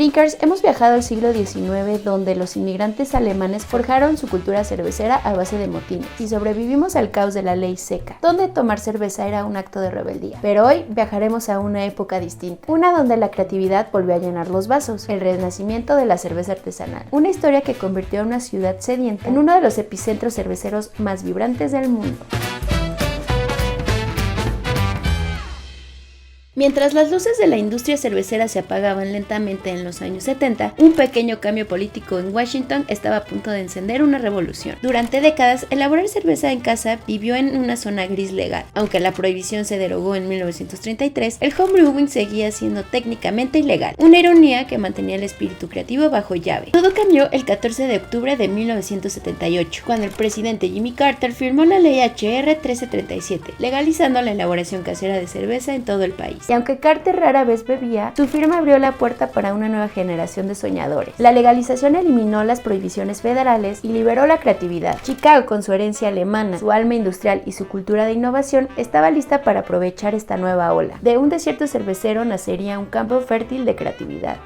Drinkers, hemos viajado al siglo XIX, donde los inmigrantes alemanes forjaron su cultura cervecera a base de motines, y sobrevivimos al caos de la ley seca, donde tomar cerveza era un acto de rebeldía. Pero hoy viajaremos a una época distinta, una donde la creatividad volvió a llenar los vasos, el renacimiento de la cerveza artesanal, una historia que convirtió a una ciudad sedienta en uno de los epicentros cerveceros más vibrantes del mundo. Mientras las luces de la industria cervecera se apagaban lentamente en los años 70, un pequeño cambio político en Washington estaba a punto de encender una revolución. Durante décadas, elaborar cerveza en casa vivió en una zona gris legal. Aunque la prohibición se derogó en 1933, el homebrewing seguía siendo técnicamente ilegal, una ironía que mantenía el espíritu creativo bajo llave. Todo cambió el 14 de octubre de 1978, cuando el presidente Jimmy Carter firmó la ley HR 1337, legalizando la elaboración casera de cerveza en todo el país. Y aunque Carter rara vez bebía, su firma abrió la puerta para una nueva generación de soñadores. La legalización eliminó las prohibiciones federales y liberó la creatividad. Chicago, con su herencia alemana, su alma industrial y su cultura de innovación, estaba lista para aprovechar esta nueva ola. De un desierto cervecero nacería un campo fértil de creatividad.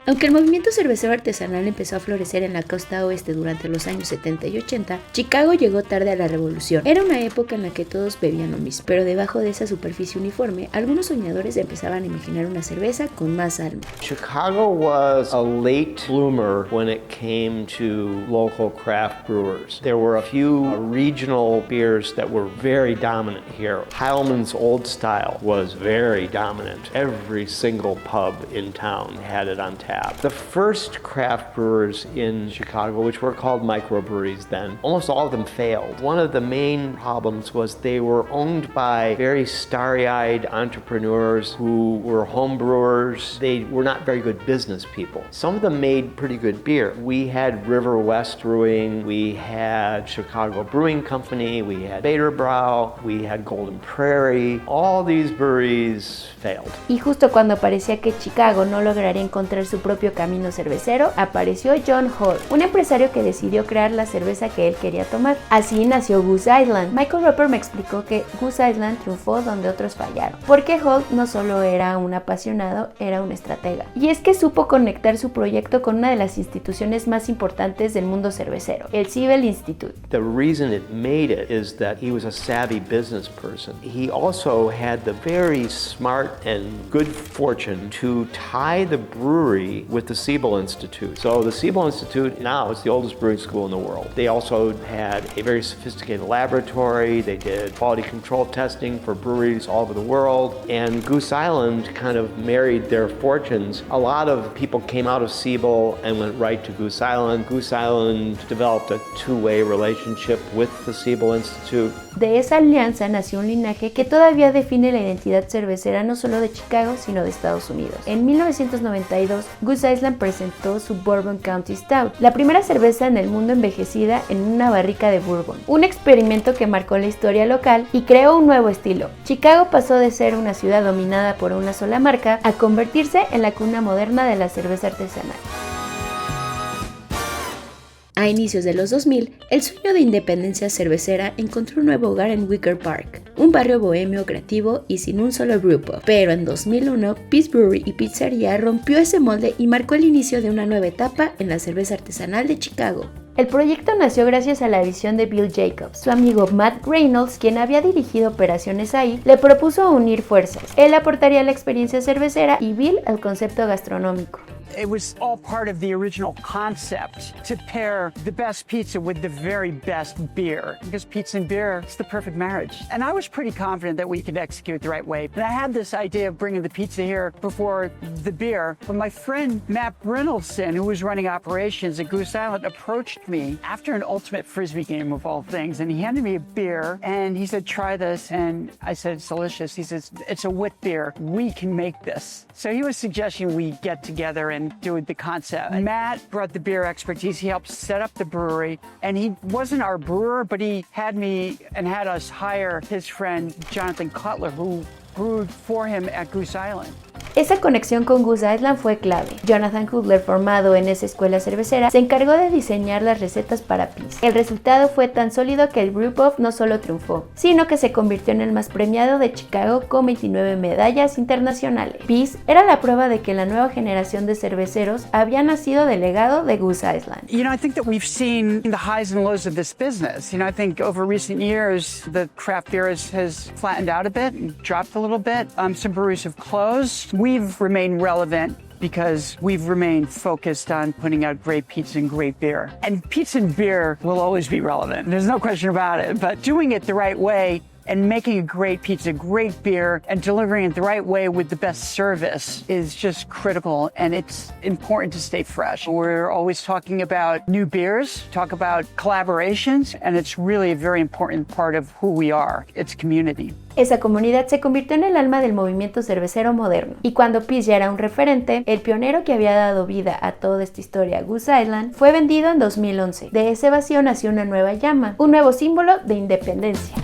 Aunque el movimiento cervecero artesanal empezó a florecer en la costa oeste durante los años 70 y 80, Chicago llegó tarde a la revolución. Era una época en la que todos bebían lo mismo, pero debajo de esa superficie uniforme, algunos soñadores empezaban a imaginar una cerveza con más alma. Chicago was a late bloomer when it came to local craft brewers. There were a few regional beers that were very dominant here. Heilmann's Old Style was very dominant. Every single pub in town had it on tap. The first craft brewers in Chicago, which were called microbreweries then, almost all of them failed. One of the main problems was they were owned by very starry-eyed entrepreneurs who were home brewers. They were not very good business people. Some of them made pretty good beer. We had River West Brewing, we had Chicago Brewing Company, we had Bader Brau, we had Golden Prairie. All these breweries failed. Y justo cuando parecía que Chicago no lograría encontrar su propio camino cervecero, apareció John Hall, un empresario que decidió crear la cerveza que él quería tomar. Así nació Goose Island. Michael Roper me explicó que Goose Island triunfó donde otros fallaron, porque Hall no solo era un apasionado, era un estratega. Y es que supo conectar su proyecto con una de las instituciones más importantes del mundo cervecero, el Siebel Institute. The reason it made it is that he was a savvy business person. He also had the very smart and good fortune to tie the brewery with the Siebel Institute. So the Siebel Institute now is the oldest brewing school in the world. They also had a very sophisticated laboratory. They did quality control testing for breweries all over the world. And Goose Island kind of married their fortunes. A lot of people came out of Siebel and went right to Goose Island. Goose Island developed a two-way relationship with the Siebel Institute. De esa alianza nació un linaje que todavía define la identidad cervecera no solo de Chicago, sino de Estados Unidos. En 1992, Goose Island presentó su Bourbon County Stout, la primera cerveza en el mundo envejecida en una barrica de bourbon, un experimento que marcó la historia local y creó un nuevo estilo. Chicago pasó de ser una ciudad dominada por una sola marca a convertirse en la cuna moderna de la cerveza artesanal. A inicios de los 2000, el sueño de independencia cervecera encontró un nuevo hogar en Wicker Park, un barrio bohemio creativo y sin un solo grupo. Pero en 2001, Peace Brewery y Pizzería rompió ese molde y marcó el inicio de una nueva etapa en la cerveza artesanal de Chicago. El proyecto nació gracias a la visión de Bill Jacobs. Su amigo Matt Reynolds, quien había dirigido operaciones ahí, le propuso unir fuerzas. Él aportaría la experiencia cervecera y Bill el concepto gastronómico. It was all part of the original concept to pair the best pizza with the very best beer, because pizza and beer is the perfect marriage. And I was pretty confident that we could execute the right way. And I had this idea of bringing the pizza here before the beer, but my friend Matt Brynildson, who was running operations at Goose Island, approached me after an ultimate frisbee game of all things, and he handed me a beer and he said, "Try this." And I said, "It's delicious." He says, "It's a wit beer. We can make this." So he was suggesting we get together and do the concept. Matt brought the beer expertise. He helped set up the brewery, and he wasn't our brewer, but he had me and had us hire his friend Jonathan Cutler, who brewed for him at Goose Island. Esa conexión con Goose Island fue clave. Jonathan Cutler, formado en esa escuela cervecera, se encargó de diseñar las recetas para Peace. El resultado fue tan sólido que el Brew Pub no solo triunfó, sino que se convirtió en el más premiado de Chicago con 29 medallas internacionales. Peace era la prueba de que la nueva generación de cerveceros había nacido del legado de Goose Island. You know, I think that we've seen the highs and lows of this business. You know, I think over recent years, the craft beer has flattened out a bit and dropped a little bit. Some breweries have closed. We've remained relevant because we've remained focused on putting out great pizza and great beer. And pizza and beer will always be relevant. There's no question about it. But doing it the right way and making a great pizza, great beer, and delivering it the right way with the best service is just critical, and it's important to stay fresh. We're always talking about new beers, talk about collaborations, and it's really a very important part of who we are. It's community. Esa comunidad se convirtió en el alma del movimiento cervecero moderno, y cuando Peace ya era un referente, el pionero que había dado vida a toda esta historia, Goose Island, fue vendido en 2011. De ese vacío nació una nueva llama, un nuevo símbolo de independencia.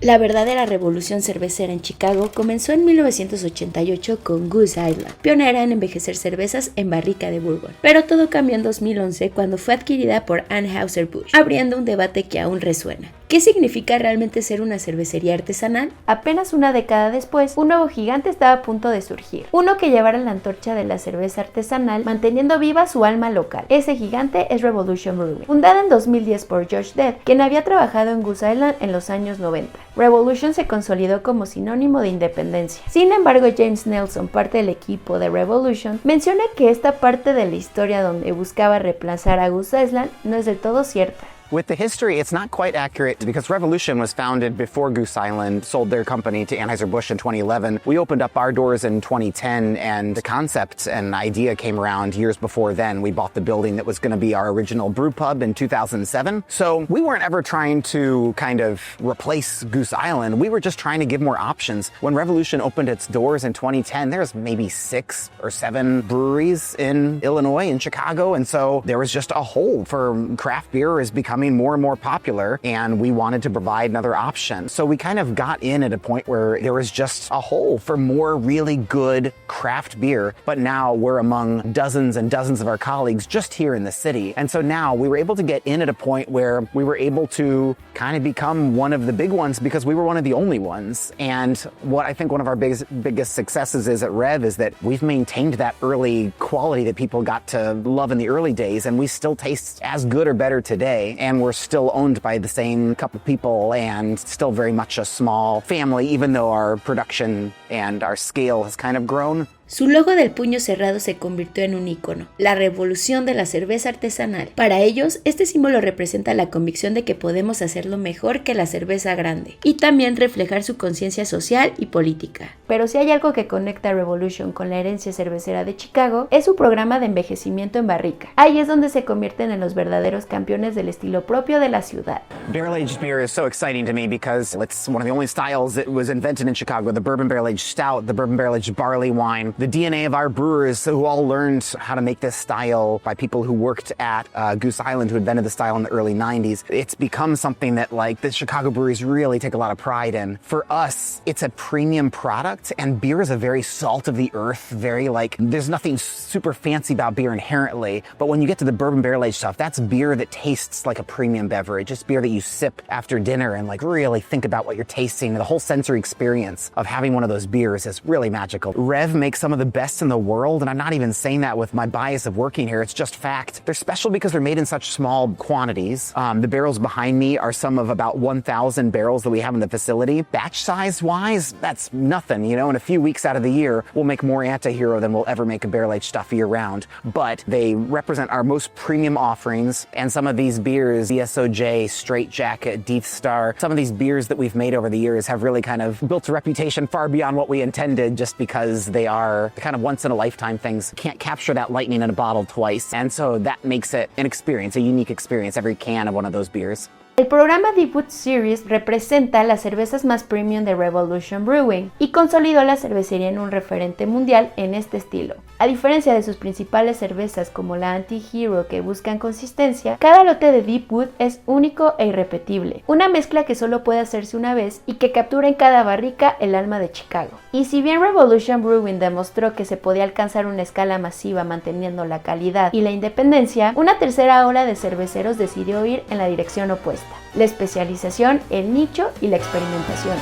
La verdadera revolución cervecera en Chicago comenzó en 1988 con Goose Island, pionera en envejecer cervezas en barrica de bourbon. Pero todo cambió en 2011 cuando fue adquirida por Anheuser-Busch, abriendo un debate que aún resuena. ¿Qué significa realmente ser una cervecería artesanal? Apenas una década después, un nuevo gigante estaba a punto de surgir. Uno que llevara la antorcha de la cerveza artesanal, manteniendo viva su alma local. Ese gigante es Revolution Brewing, fundada en 2010 por Josh Dead, quien había trabajado en Goose Island en los años 90. Revolution se consolidó como sinónimo de independencia. Sin embargo, James Nelson, parte del equipo de Revolution, menciona que esta parte de la historia donde buscaba reemplazar a Goose Island no es del todo cierta. With the history, it's not quite accurate because Revolution was founded before Goose Island sold their company to Anheuser-Busch in 2011. We opened up our doors in 2010, and the concept and idea came around years before then. We bought the building that was going to be our original brew pub in 2007. So we weren't ever trying to kind of replace Goose Island. We were just trying to give more options. When Revolution opened its doors in 2010, there was maybe 6 or 7 breweries in Illinois and Chicago, and so there was just a hole for craft beer is becoming more and more popular, and we wanted to provide another option. So we kind of got in at a point where there was just a hole for more really good craft beer, but now we're among dozens and dozens of our colleagues just here in the city. And so now we were able to get in at a point where we were able to kind of become one of the big ones because we were one of the only ones. And what I think one of our biggest successes is at Rev is that we've maintained that early quality that people got to love in the early days, and we still taste as good or better today. And we're still owned by the same couple people and still very much a small family, even though our production and our scale has kind of grown. Su logo del puño cerrado se convirtió en un ícono, la revolución de la cerveza artesanal. Para ellos, este símbolo representa la convicción de que podemos hacerlo mejor que la cerveza grande, y también reflejar su conciencia social y política. Pero si hay algo que conecta a Revolution con la herencia cervecera de Chicago, es su programa de envejecimiento en barrica. Ahí es donde se convierten en los verdaderos campeones del estilo propio de la ciudad. Barrel-aged beer is so exciting to me because it's one of the only styles that was invented in Chicago. The bourbon barrel-aged stout, the bourbon barrel-aged barley wine, the DNA of our brewers who all learned how to make this style by people who worked at Goose Island, who invented the style in the early 90s. It's become something that like the Chicago breweries really take a lot of pride in. For us, it's a premium product, and beer is a very salt of the earth, very like, there's nothing super fancy about beer inherently, but when you get to the bourbon barrel aged stuff, that's beer that tastes like a premium beverage. It's beer that you sip after dinner and like really think about what you're tasting. The whole sensory experience of having one of those beers is really magical. Rev makes some of the best in the world, and I'm not even saying that with my bias of working here, it's just fact. They're special because they're made in such small quantities. The barrels behind me are some of about 1,000 barrels that we have in the facility. Batch size wise, that's nothing, you know, in a few weeks out of the year, we'll make more Anti-Hero than we'll ever make a barrel-aged stuff year round. But they represent our most premium offerings, and some of these beers, DSOJ, Straight Jacket, Death Star, some of these beers that we've made over the years have really kind of built a reputation far beyond what we intended just because they are kind of once-in-a-lifetime things. Can't capture that lightning in a bottle twice, and so that makes it an experience, a unique experience, every can of one of those beers. El programa Deepwood Series representa las cervezas más premium de Revolution Brewing y consolidó la cervecería en un referente mundial en este estilo. A diferencia de sus principales cervezas como la Anti-Hero que buscan consistencia, cada lote de Deepwood es único e irrepetible, una mezcla que solo puede hacerse una vez y que captura en cada barrica el alma de Chicago. Y si bien Revolution Brewing demostró que se podía alcanzar una escala masiva manteniendo la calidad y la independencia, una tercera ola de cerveceros decidió ir en la dirección opuesta: la especialización, el nicho y la experimentación.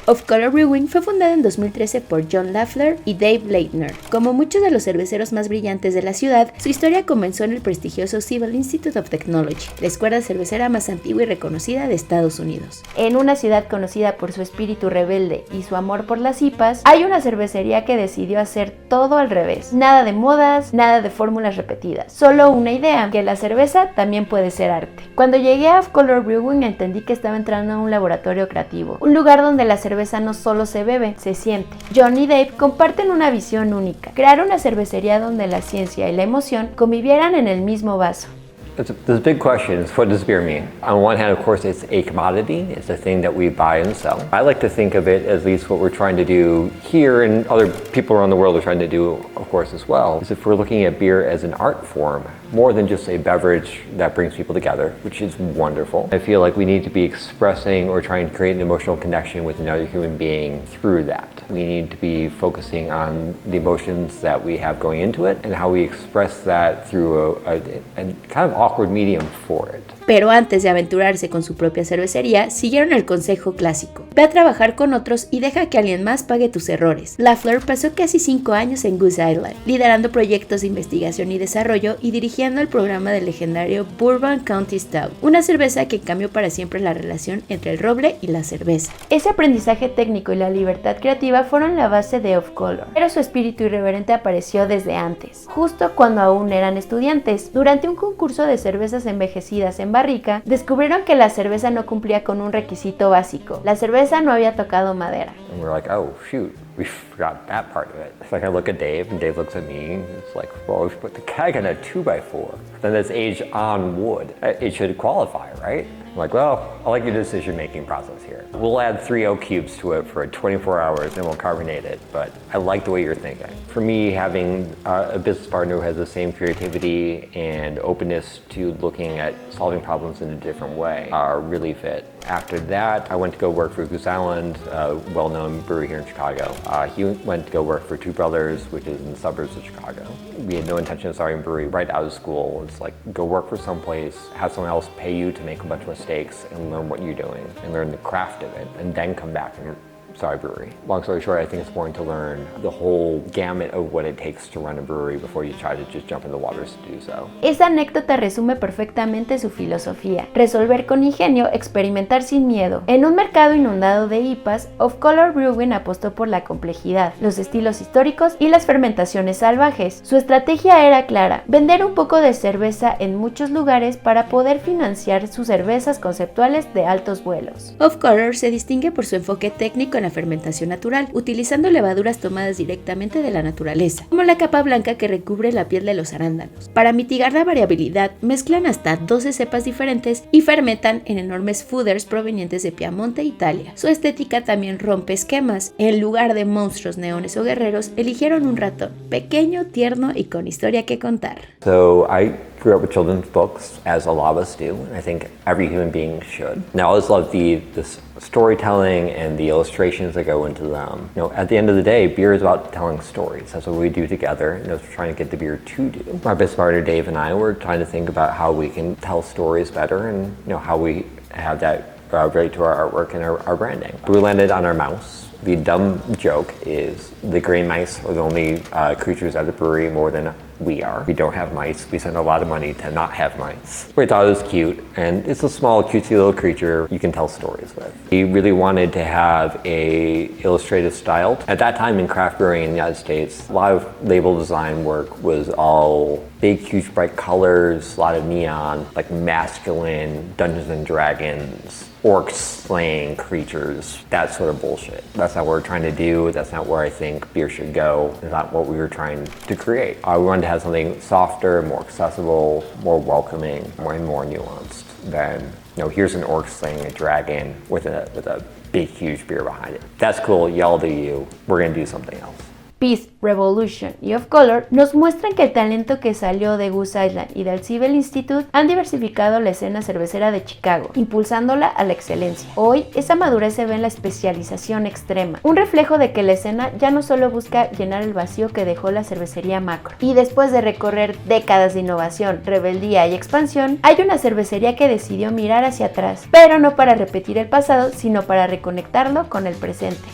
Of Color Brewing fue fundada en 2013 por John Lafleur y Dave Leitner. Como muchos de los cerveceros más brillantes de la ciudad, su historia comenzó en el prestigioso Civil Institute of Technology, la escuela cervecera más antigua y reconocida de Estados Unidos. En una ciudad conocida por su espíritu rebelde y su amor por las IPAs, hay una cervecería que decidió hacer todo al revés. Nada de modas, nada de fórmulas repetidas, solo una idea, que la cerveza también puede ser arte. Cuando llegué a Of Color Brewing entendí que estaba entrando a un laboratorio creativo, un lugar donde la cerveza no solo se bebe, se siente. John y Dave comparten una visión única: crear una cervecería donde la ciencia y la emoción convivieran en el mismo vaso. There's big questions. What does beer mean? On one hand, of course, it's a commodity. It's a thing that we buy and sell. I like to think of it, at least what we're trying to do here, and other people around the world are trying to do, of course, as well, is if we're looking at beer as an art form, more than just a beverage that brings people together, which is wonderful. I feel like we need to be expressing or trying to create an emotional connection with another human being through that. We need to be focusing on the emotions that we have going into it and how we express that through a kind of awkward medium for it. Pero antes de aventurarse con su propia cervecería, siguieron el consejo clásico: ve a trabajar con otros y deja que alguien más pague tus errores. Lafleur pasó casi 5 años en Goose Island, liderando proyectos de investigación y desarrollo y dirigiendo el programa del legendario Bourbon County Stout, una cerveza que cambió para siempre la relación entre el roble y la cerveza. Ese aprendizaje técnico y la libertad creativa fueron la base de Of Color, pero su espíritu irreverente apareció desde antes, justo cuando aún eran estudiantes. Durante un concurso de cervezas envejecidas en barrica, descubrieron que la cerveza no cumplía con un requisito básico: la cerveza no había tocado madera. And we're like, oh, shoot, we forgot that part of it. It's like I look at Dave, and Dave looks at me, and it's like, well, we put the keg in a 2x4. Then it's aged on wood. It should qualify, right? I'm like, well, I like your decision-making process here. We'll add 3 oak cubes to it for 24 hours, and we'll carbonate it, but I like the way you're thinking. For me, having a business partner who has the same creativity and openness to looking at solving problems in a different way really fit. After that, I went to go work for Goose Island, a well-known brewery here in Chicago. He went to go work for Two Brothers, which is in the suburbs of Chicago. We had no intention of starting a brewery right out of school. It's like, go work for someplace, have someone else pay you to make a bunch of mistakes and learn what you're doing and learn the craft of it, and then come back and start a brewery. Long story short, I think it's important to learn the whole gamut of what it takes to run a brewery before you try to just jump in the waters to do so. Esa anécdota resume perfectamente su filosofía: resolver con ingenio, experimentar sin miedo. En un mercado inundado de IPAs, Of Color Brewing apostó por la complejidad, los estilos históricos y las fermentaciones salvajes. Su estrategia era clara: vender un poco de cerveza en muchos lugares para poder financiar sus cervezas conceptuales de altos vuelos. Of Color se distingue por su enfoque técnico en la fermentación natural, utilizando levaduras tomadas directamente de la naturaleza, como la capa blanca que recubre la piel de los arándanos. Para mitigar la variabilidad, mezclan hasta 12 cepas diferentes y fermentan en enormes foeders provenientes de Piamonte, Italia. Su estética también rompe esquemas. En lugar de monstruos, neones o guerreros, eligieron un ratón, pequeño, tierno y con historia que contar. So I grew up with children's books, as a lot of us do, and I think every human being should. Now, I always love the storytelling and the illustrations that go into them. You know, at the end of the day, beer is about telling stories. That's what we do together, and that's what we're trying to get the beer to do. My business partner Dave and I were trying to think about how we can tell stories better, and how we have that relate to our artwork and our branding. We landed on our mouse. The dumb joke is the gray mice are the only creatures at the brewery more than we are. We don't have mice. We spend a lot of money to not have mice. We thought it was cute, and it's a small, cutesy little creature you can tell stories with. We really wanted to have a illustrative style. At that time in craft brewing in the United States, a lot of label design work was all big, huge, bright colors, a lot of neon, like masculine Dungeons and Dragons orcs slaying creatures, that sort of bullshit. That's not what we're trying to do. That's not where I think beer should go. It's not what we were trying to create. We wanted to have something softer, more accessible, more welcoming, and more nuanced than, you know, here's an orc slaying a dragon with a big, huge beer behind it. That's cool, y'all do you. We're gonna do something else. Peace, Revolution y Of Color nos muestran que el talento que salió de Goose Island y del Civil Institute han diversificado la escena cervecera de Chicago, impulsándola a la excelencia. Hoy, esa madurez se ve en la especialización extrema, un reflejo de que la escena ya no solo busca llenar el vacío que dejó la cervecería macro. Y después de recorrer décadas de innovación, rebeldía y expansión, hay una cervecería que decidió mirar hacia atrás, pero no para repetir el pasado, sino para reconectarlo con el presente.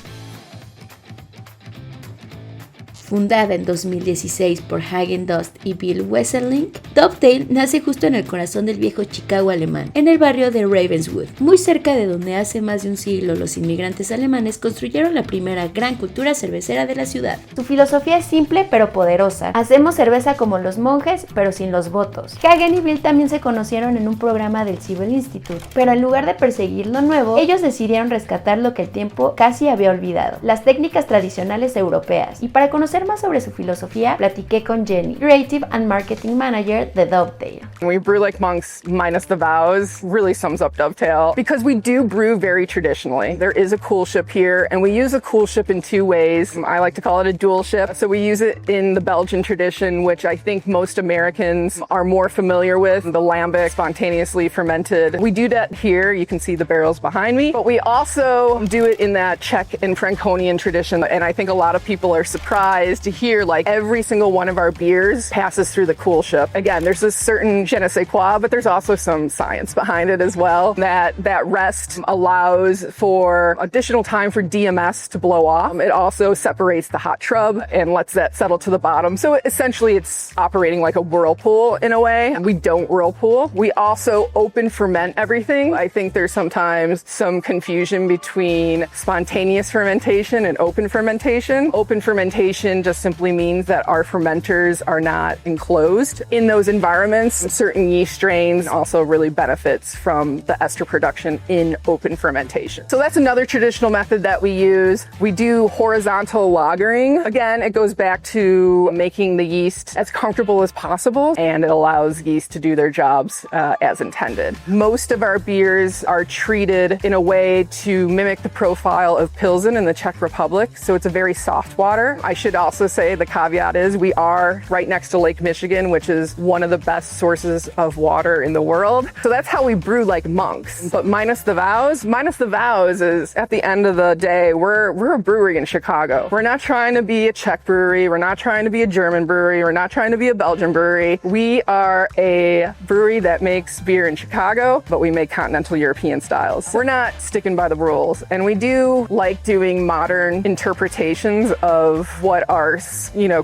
Fundada en 2016 por Häagen-Dazs y Bill Wesselink, Dovetail nace justo en el corazón del viejo Chicago alemán, en el barrio de Ravenswood, muy cerca de donde hace más de un siglo los inmigrantes alemanes construyeron la primera gran cultura cervecera de la ciudad. Su filosofía es simple pero poderosa. Hacemos cerveza como los monjes, pero sin los votos. Hagen y Bill también se conocieron en un programa del Civil Institute, pero en lugar de perseguir lo nuevo, ellos decidieron rescatar lo que el tiempo casi había olvidado, las técnicas tradicionales europeas. Y para conocer más sobre su filosofía, platiqué con Jenny, Creative and Marketing Manager de Dovetail. We brew like monks minus the vows really sums up Dovetail because we do brew very traditionally. There is a coolship here and we use a coolship in two ways. I like to call it a dual ship. So we use it in the Belgian tradition, which I think most Americans are more familiar with, the lambic, spontaneously fermented. We do that here. You can see the barrels behind me, but we also do it in that Czech and Franconian tradition. And I think a lot of people are surprised to hear like every single one of our beers passes through the coolship. Again, there's a certain je ne sais quoi, but there's also some science behind it as well. That rest allows for additional time for DMS to blow off. It also separates the hot trub and lets that settle to the bottom. So essentially it's operating like a whirlpool in a way. We don't whirlpool. We also open ferment everything. I think there's sometimes some confusion between spontaneous fermentation and open fermentation. Open fermentation just simply means that our fermenters are not enclosed in those environments. Certain yeast strains also really benefits from the ester production in open fermentation. So that's another traditional method that we use. We do horizontal lagering. Again, it goes back to making the yeast as comfortable as possible, and it allows yeast to do their jobs as intended. Most of our beers are treated in a way to mimic the profile of Pilsen in the Czech Republic, so it's a very soft water. I should also say the caveat is we are right next to Lake Michigan, which is one of the best sources of water in the world. So that's how we brew like monks. But minus the vows is at the end of the day, we're a brewery in Chicago. We're not trying to be a Czech brewery. We're not trying to be a German brewery. We're not trying to be a Belgian brewery. We are a brewery that makes beer in Chicago, but we make continental European styles. We're not sticking by the rules. And we do like doing modern interpretations of what are,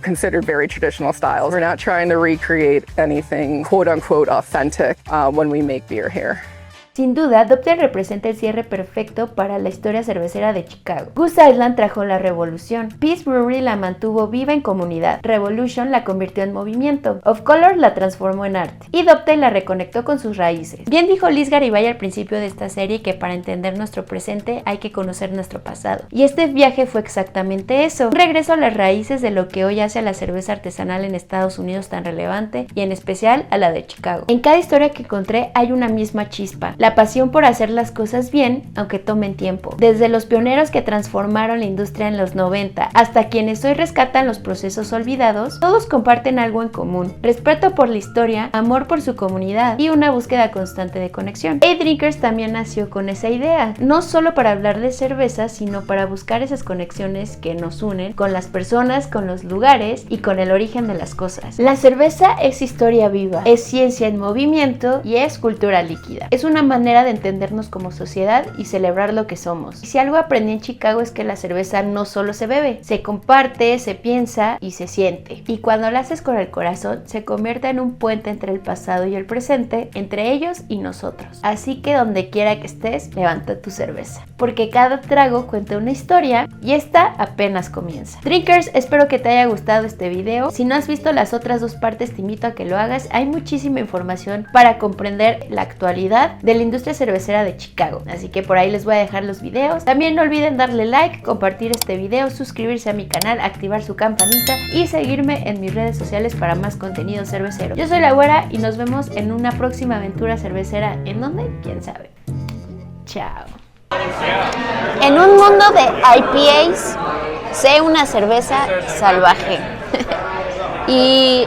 considered very traditional styles. We're not trying to recreate anything quote unquote authentic when we make beer here. Sin duda, Dovetail representa el cierre perfecto para la historia cervecera de Chicago. Goose Island trajo la revolución, Peace Brewery la mantuvo viva en comunidad, Revolution la convirtió en movimiento, Of Color la transformó en arte, y Dovetail la reconectó con sus raíces. Bien dijo Liz Garibay al principio de esta serie que para entender nuestro presente hay que conocer nuestro pasado, y este viaje fue exactamente eso, un regreso a las raíces de lo que hoy hace a la cerveza artesanal en Estados Unidos tan relevante, y en especial a la de Chicago. En cada historia que encontré hay una misma chispa, la pasión por hacer las cosas bien, aunque tomen tiempo. Desde los pioneros que transformaron la industria en los 90 hasta quienes hoy rescatan los procesos olvidados, todos comparten algo en común: respeto por la historia, amor por su comunidad y una búsqueda constante de conexión. A-Drinkers también nació con esa idea, no solo para hablar de cerveza, sino para buscar esas conexiones que nos unen con las personas, con los lugares y con el origen de las cosas. La cerveza es historia viva, es ciencia en movimiento y es cultura líquida. Es una manera de entendernos como sociedad y celebrar lo que somos. Y si algo aprendí en Chicago es que la cerveza no solo se bebe, se comparte, se piensa y se siente. Y cuando la haces con el corazón, se convierte en un puente entre el pasado y el presente, entre ellos y nosotros. Así que donde quiera que estés, levanta tu cerveza, porque cada trago cuenta una historia y esta apenas comienza. Drinkers, espero que te haya gustado este video. Si no has visto las otras dos partes, te invito a que lo hagas. Hay muchísima información para comprender la actualidad de la la industria cervecera de Chicago. Así que por ahí les voy a dejar los videos. También no olviden darle like, compartir este video, suscribirse a mi canal, activar su campanita y seguirme en mis redes sociales para más contenido cervecero. Yo soy La Güera y nos vemos en una próxima aventura cervecera. ¿En dónde? ¿Quién sabe? Chao. En un mundo de IPAs, sé una cerveza salvaje. Y